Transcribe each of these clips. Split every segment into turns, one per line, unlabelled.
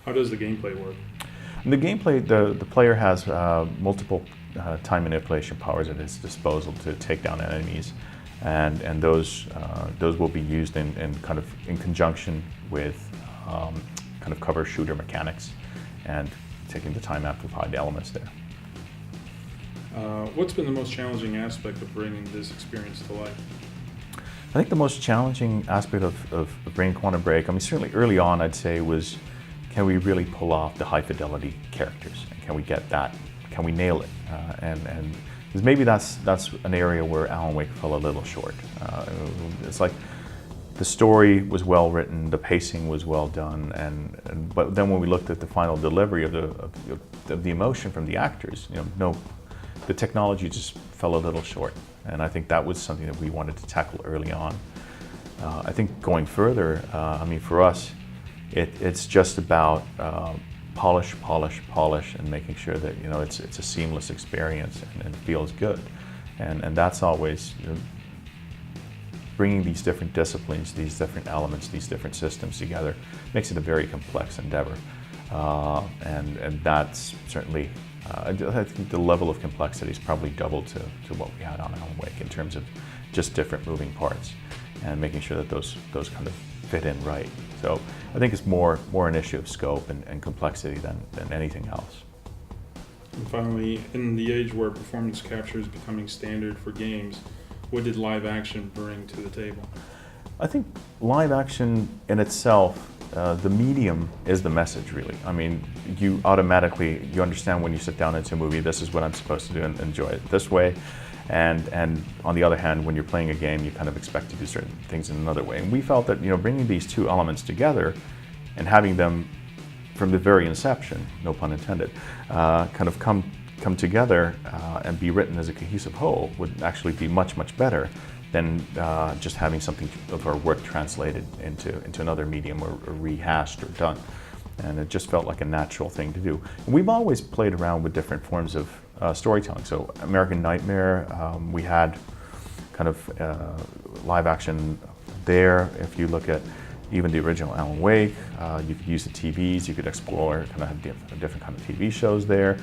How does the gameplay work?
The gameplay, the player has multiple time manipulation powers at his disposal to take down enemies, and those will be used in kind of in conjunction with kind of cover shooter mechanics, and taking the time amplified elements there.
What's been the most challenging aspect of bringing this experience to life?
I think the most challenging aspect of bringing Quantum Break, I mean, certainly early on, I'd say, was can we really pull off the high fidelity characters? And can we get that? Can we nail it? And because maybe that's an area where Alan Wake fell a little short. It's like the story was well written, the pacing was well done, but then when we looked at the final delivery of the emotion from the actors, the technology just fell a little short. And I think that was something that we wanted to tackle early on. I think going further, I mean, for us, it's just about polish, and making sure that it's a seamless experience and it feels good. And that's always bringing these different disciplines, these different elements, these different systems together makes it a very complex endeavor. And that's certainly, I think the level of complexity is probably double to what we had on Alan Wake in terms of just different moving parts and making sure that those kind of fit in right. So I think it's more an issue of scope and complexity than anything else.
And finally, in the age where performance capture is becoming standard for games, what did live action bring to the table?
I think live action in itself, the medium is the message, really. I mean, you understand when you sit down into a movie, this is what I'm supposed to do and enjoy it this way. And on the other hand, when you're playing a game, you kind of expect to do certain things in another way. And we felt that bringing these two elements together and having them from the very inception, no pun intended, kind of come together and be written as a cohesive whole would actually be much better than just having something of our work translated into another medium or rehashed or done. And it just felt like a natural thing to do. And we've always played around with different forms of storytelling. So American Nightmare, we had kind of live action there. If you look at even the original Alan Wake, you could use the TVs, you could explore, kind of have different kind of TV shows there.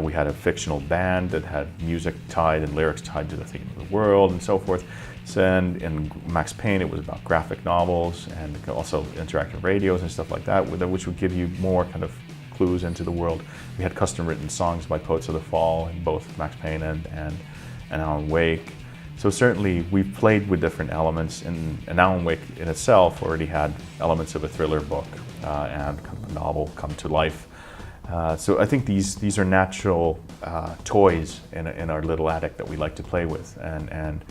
We had a fictional band that had music tied and lyrics tied to the theme of the world and so forth. So, and in Max Payne, it was about graphic novels and also interactive radios and stuff like that, which would give you more kind of clues into the world. We had custom written songs by Poets of the Fall in both Max Payne and Alan Wake. So certainly we've played with different elements, and Alan Wake in itself already had elements of a thriller book and kind of a novel come to life. So I think these are natural toys in our little attic that we like to play with, and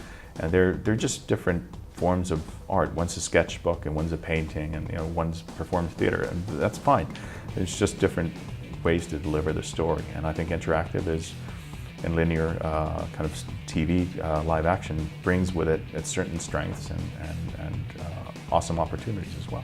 they're just different forms of art. One's a sketchbook and one's a painting, and one's performed theater, and that's fine. It's just different ways to deliver the story, and I think interactive and linear kind of TV live action brings with it its certain strengths and awesome opportunities as well.